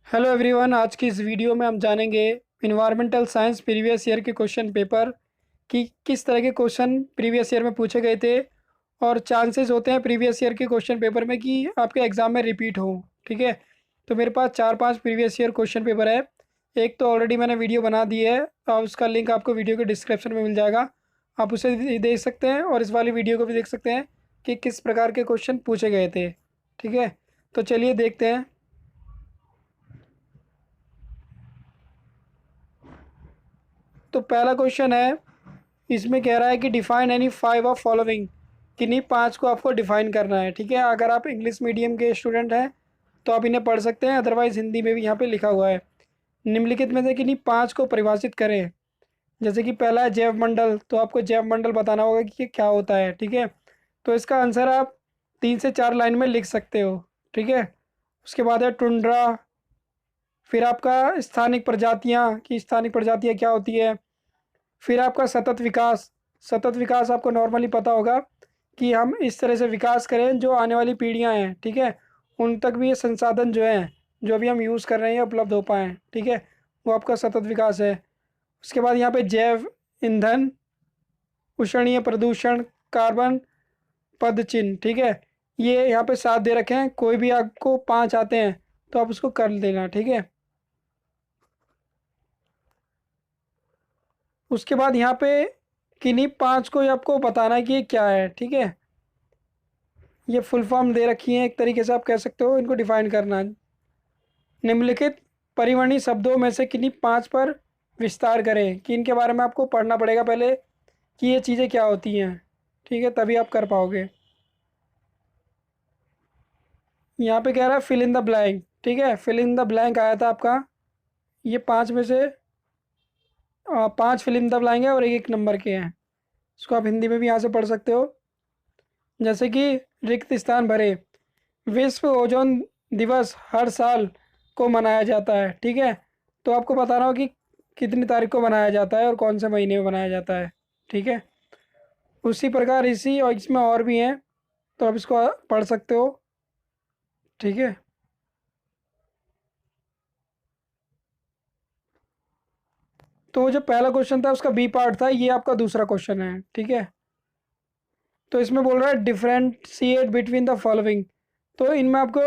Hello everyone, आज की इस वीडियो में हम जानेंगे इन्वायरमेंटल साइंस प्रीवियस ईयर के क्वेश्चन पेपर कि किस तरह के क्वेश्चन प्रीवियस ईयर में पूछे गए थे और चांसेस होते हैं प्रीवियस ईयर के क्वेश्चन पेपर में कि आपके एग्ज़ाम में रिपीट हो। ठीक है, तो मेरे पास 4-5 प्रीवियस ईयर क्वेश्चन पेपर है। एक तो ऑलरेडी मैंने वीडियो बना दी है और उसका लिंक आपको वीडियो के डिस्क्रिप्शन में मिल जाएगा, आप उसे देख सकते हैं और इस वाली वीडियो को भी देख सकते हैं कि किस प्रकार के क्वेश्चन पूछे गए थे। ठीक है, तो चलिए देखते हैं। तो पहला क्वेश्चन है, इसमें कह रहा है कि define any five of following, किन्हीं पांच को आपको डिफाइन करना है। ठीक है, अगर आप इंग्लिश मीडियम के स्टूडेंट हैं तो आप इन्हें पढ़ सकते हैं, अदरवाइज हिंदी में भी यहाँ पे लिखा हुआ है। निम्नलिखित में से किन्हीं पांच को परिभाषित करें। जैसे कि पहला है जैव मंडल, तो आपको जैव मंडल बताना होगा कि ये क्या होता है। ठीक है, तो इसका आंसर आप 3 से 4 लाइन में लिख सकते हो। ठीक है, उसके बाद है टुंड्रा। फिर आपका स्थानिक प्रजातियाँ, कि स्थानिक प्रजातियाँ क्या होती है। फिर आपका सतत विकास। सतत विकास आपको नॉर्मली पता होगा कि हम इस तरह से विकास करें जो आने वाली पीढ़ियां हैं, ठीक है, उन तक भी ये संसाधन जो हैं, जो भी हम यूज़ कर रहे हैं, उपलब्ध हो पाएँ। ठीक है, वो आपका सतत विकास है। उसके बाद यहाँ पे जैव ईंधन, उष्णीय प्रदूषण, कार्बन पदचिन्ह। ठीक है, ये यहाँ पे 7 दे रखे हैं, कोई भी आपको 5 आते हैं तो आप उसको कर देना। ठीक है, उसके बाद यहाँ पे किन्हीं 5 को आपको बताना है कि ये क्या है। ठीक है, ये फुल फॉर्म दे रखी है, एक तरीके से आप कह सकते हो, इनको डिफाइन करना है। निम्नलिखित परिवर्णी शब्दों में से किन्हीं 5 पर विस्तार करें, कि इनके बारे में आपको पढ़ना पड़ेगा पहले कि ये चीज़ें क्या होती हैं। ठीक है, तभी आप कर पाओगे। यहाँ पे कह रहा है फिल इन द ब्लैंक। ठीक है, फिल इन द ब्लैंक आया था आपका, ये 5 में से 5 फिल इन द ब्लैंक है और एक एक नंबर के हैं। इसको आप हिंदी में भी यहाँ से पढ़ सकते हो। जैसे कि रिक्त स्थान भरे। विश्व ओजोन दिवस हर साल को मनाया जाता है। ठीक है, तो आपको बताना हो कि कितनी तारीख को मनाया जाता है और कौन से महीने में मनाया जाता है। ठीक है, उसी प्रकार इसी और इसमें और भी हैं, तो आप इसको पढ़ सकते हो। ठीक है, तो जो पहला क्वेश्चन था उसका बी पार्ट था, ये आपका दूसरा क्वेश्चन है। ठीक है, तो इसमें बोल रहा है डिफ्रेंशिएट बिटवीन द फॉलोइंग, तो इनमें आपको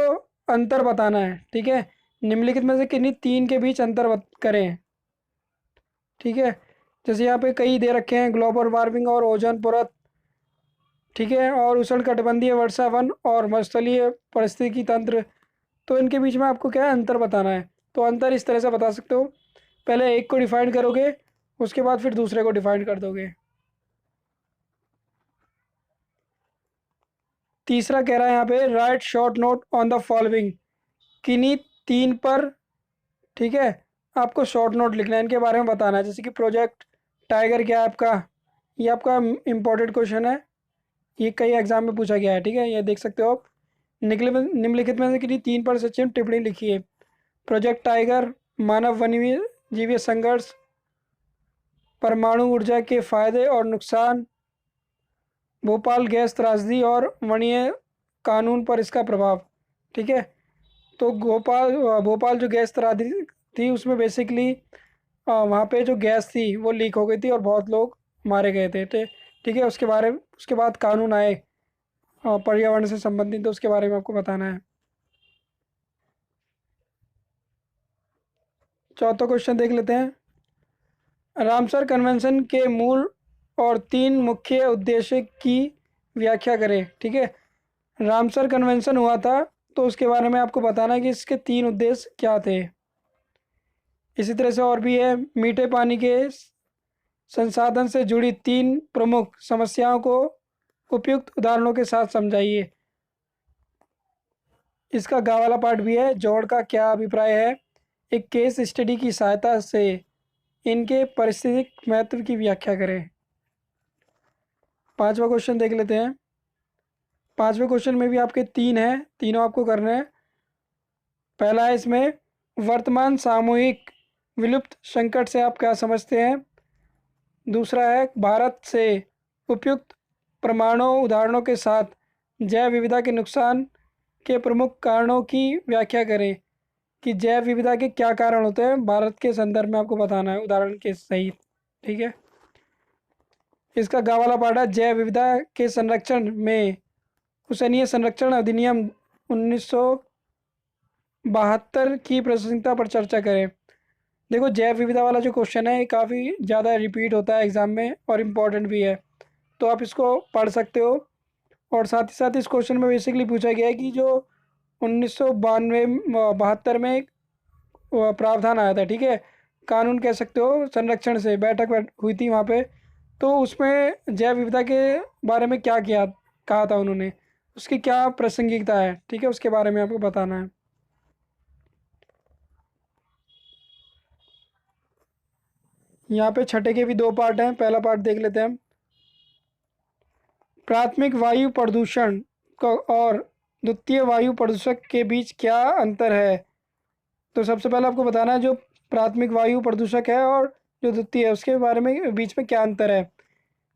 अंतर बताना है। ठीक है, निम्नलिखित में से किन्हीं 3 के बीच अंतर करें। ठीक है, जैसे यहाँ पे कई दे रखे हैं, ग्लोबल वार्मिंग और ओजोन परत। ठीक है, और उष्णकटिबंधीय वर्षा वन और मरुस्थलीय पारिस्थितिकी तंत्र, तो इनके बीच में आपको क्या है, अंतर बताना है। तो अंतर इस तरह से बता सकते हो, पहले एक को डिफाइन करोगे, उसके बाद फिर दूसरे को डिफाइन कर दोगे। तीसरा कह रहा है यहाँ पे right short note on the following, किन्हीं 3 पर, ठीक है, आपको शॉर्ट नोट लिखना है, इनके बारे में बताना है। जैसे कि प्रोजेक्ट टाइगर क्या है आपका, ये आपका इम्पोर्टेंट क्वेश्चन है, ये कई एग्जाम में पूछा गया है। ठीक है, ये देख सकते हो आप। निम्नलिखित में से किन्हीं 3 पर सचिव टिप्पणी लिखिए। प्रोजेक्ट टाइगर, मानव वन्य जीवीय संघर्ष, परमाणु ऊर्जा के फायदे और नुकसान, भोपाल गैस त्रासदी और वणीय कानून पर इसका प्रभाव। ठीक है, तो भोपाल भोपाल जो गैस त्रासदी थी उसमें बेसिकली वहाँ पे जो गैस थी वो लीक हो गई थी और बहुत लोग मारे गए थे। ठीक है, उसके बाद कानून आए पर्यावरण से संबंधित, तो उसके बारे में आपको बताना है। चौथा क्वेश्चन देख लेते हैं। रामसर कन्वेंशन के मूल और 3 मुख्य उद्देश्य की व्याख्या करें। ठीक है, रामसर कन्वेंशन हुआ था, तो उसके बारे में आपको बताना है कि इसके 3 उद्देश्य क्या थे। इसी तरह से और भी है, मीठे पानी के संसाधन से जुड़ी 3 प्रमुख समस्याओं को उपयुक्त उदाहरणों के साथ समझाइए। इसका गा वाला पार्ट भी है, जोड़ का क्या अभिप्राय है, एक केस स्टडी की सहायता से इनके पारिस्थितिक महत्व की व्याख्या करें। पांचवा क्वेश्चन देख लेते हैं। पांचवें क्वेश्चन में भी आपके 3 हैं, तीनों आपको करने हैं। पहला है इसमें वर्तमान सामूहिक विलुप्त संकट से आप क्या समझते हैं। दूसरा है भारत से उपयुक्त प्रमाणों उदाहरणों के साथ जैव विविधता के नुकसान के प्रमुख कारणों की व्याख्या करें। कि जैव विविधता के क्या कारण होते हैं भारत के संदर्भ में आपको बताना है उदाहरण के सहित। ठीक है, इसका गा वाला पार्ट है जैव विविधता के संरक्षण में उष्णीय संरक्षण अधिनियम 1972 की प्रासंगिकता पर चर्चा करें। देखो, जैव विविधता वाला जो क्वेश्चन है ये काफ़ी ज़्यादा रिपीट होता है एग्ज़ाम में और इम्पॉर्टेंट भी है, तो आप इसको पढ़ सकते हो। और साथ ही साथ इस क्वेश्चन में बेसिकली पूछा गया है कि जो 1992 में एक प्रावधान आया था, ठीक है, कानून कह सकते हो, संरक्षण से हुई थी वहाँ पे, तो उसमें जैव विविधता के बारे में क्या किया कहा था उन्होंने, उसकी क्या प्रासंगिकता है, ठीक है, उसके बारे में आपको बताना है। यहाँ पे छठे के भी दो पार्ट हैं, पहला पार्ट देख लेते हैं हम। प्राथमिक वायु प्रदूषण और द्वितीय वायु प्रदूषक के बीच क्या अंतर है। तो सबसे पहले आपको बताना है जो प्राथमिक वायु प्रदूषक है और जो द्वितीय है उसके बारे में बीच में क्या अंतर है।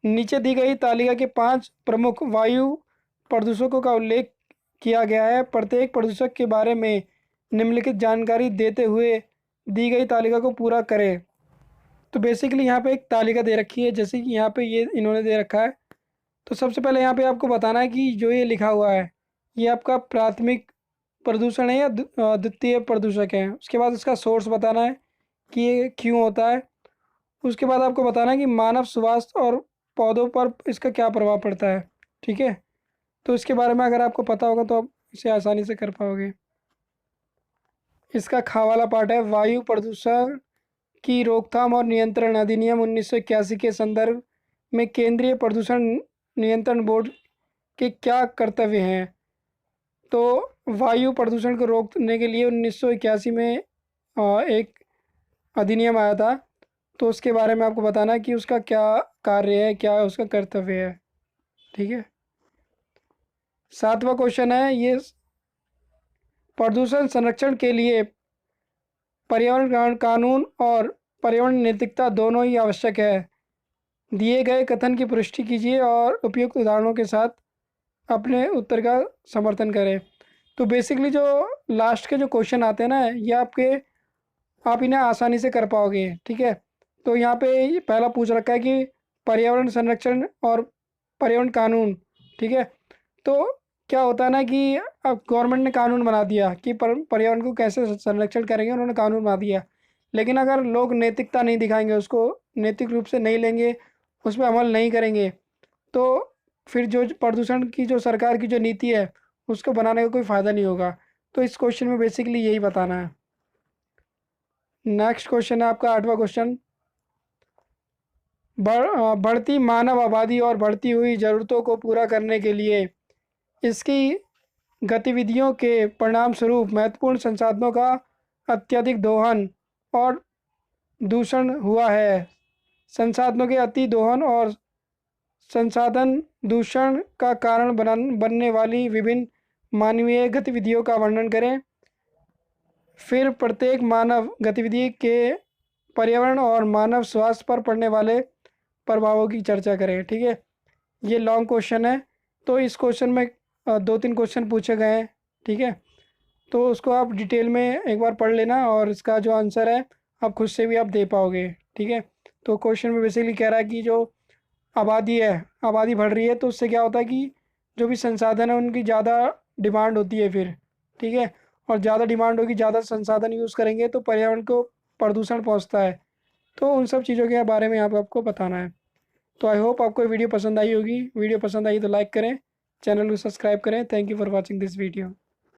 नीचे दी गई तालिका के 5 प्रमुख वायु प्रदूषकों का उल्लेख किया गया है। प्रत्येक प्रदूषक के बारे में निम्नलिखित जानकारी देते हुए दी गई तालिका को पूरा करें। तो बेसिकली यहाँ पे एक तालिका दे रखी है, जैसे कि यहाँ पे ये इन्होंने दे रखा है। तो सबसे पहले यहाँ पे आपको बताना है कि जो ये लिखा हुआ है ये आपका प्राथमिक प्रदूषण है या द्वितीय प्रदूषक है। उसके बाद उसका सोर्स बताना है कि ये क्यों होता है। उसके बाद आपको बताना है कि मानव स्वास्थ्य और पौधों पर इसका क्या प्रभाव पड़ता है। ठीक है, तो इसके बारे में अगर आपको पता होगा तो आप इसे आसानी से कर पाओगे। इसका खा वाला पार्ट है वायु प्रदूषण की रोकथाम और नियंत्रण अधिनियम 1981 के संदर्भ में केंद्रीय प्रदूषण नियंत्रण बोर्ड के क्या कर्तव्य हैं। तो वायु प्रदूषण को रोकने के लिए 1981 में एक अधिनियम आया था, तो उसके बारे में आपको बताना है कि उसका क्या कार्य है, क्या उसका कर्तव्य है। ठीक है, 7वां क्वेश्चन है ये प्रदूषण संरक्षण के लिए पर्यावरण कानून और पर्यावरण नैतिकता दोनों ही आवश्यक है। दिए गए कथन की पुष्टि कीजिए और उपयुक्त उदाहरणों के साथ अपने उत्तर का समर्थन करें। तो बेसिकली जो लास्ट के जो क्वेश्चन आते हैं ना ये आप इन्हें आसानी से कर पाओगे। ठीक है, तो यहाँ पे पहला पूछ रखा है कि पर्यावरण संरक्षण और पर्यावरण कानून। ठीक है, तो क्या होता है ना कि अब गवर्नमेंट ने कानून बना दिया कि पर्यावरण को कैसे संरक्षण करेंगे, उन्होंने कानून बना दिया, लेकिन अगर लोग नैतिकता नहीं दिखाएंगे, उसको नैतिक रूप से नहीं लेंगे, उस पर अमल नहीं करेंगे, तो फिर जो प्रदूषण की जो सरकार की जो नीति है उसको बनाने का कोई फ़ायदा नहीं होगा। तो इस क्वेश्चन में बेसिकली यही बताना है। नेक्स्ट क्वेश्चन है आपका 8वां क्वेश्चन। बढ़ती मानव आबादी और बढ़ती हुई ज़रूरतों को पूरा करने के लिए इसकी गतिविधियों के परिणाम स्वरूप महत्वपूर्ण संसाधनों का अत्यधिक दोहन और दूषण हुआ है। संसाधनों के अति दोहन और संसाधन दूषण का कारण बनने वाली विभिन्न मानवीय गतिविधियों का वर्णन करें। फिर प्रत्येक मानव गतिविधि के पर्यावरण और मानव स्वास्थ्य पर पड़ने वाले प्रभावों की चर्चा करें। ठीक है, ये लॉन्ग क्वेश्चन है, तो इस क्वेश्चन में 2-3 क्वेश्चन पूछे गए हैं। ठीक है, तो उसको आप डिटेल में एक बार पढ़ लेना और इसका जो आंसर है आप खुद से भी आप दे पाओगे। ठीक है, तो क्वेश्चन में बेसिकली कह रहा है कि जो आबादी है, आबादी बढ़ रही है, तो उससे क्या होता है कि जो भी संसाधन है उनकी ज़्यादा डिमांड होती है फिर। ठीक है, और ज़्यादा डिमांड होगी, ज़्यादा संसाधन यूज़ करेंगे तो पर्यावरण को प्रदूषण पहुंचता है। तो उन सब चीज़ों के बारे में आपको बताना है। तो आई होप आपको वीडियो पसंद आई होगी। वीडियो पसंद आई तो लाइक करें, चैनल को सब्सक्राइब करें। Thank you for watching this video.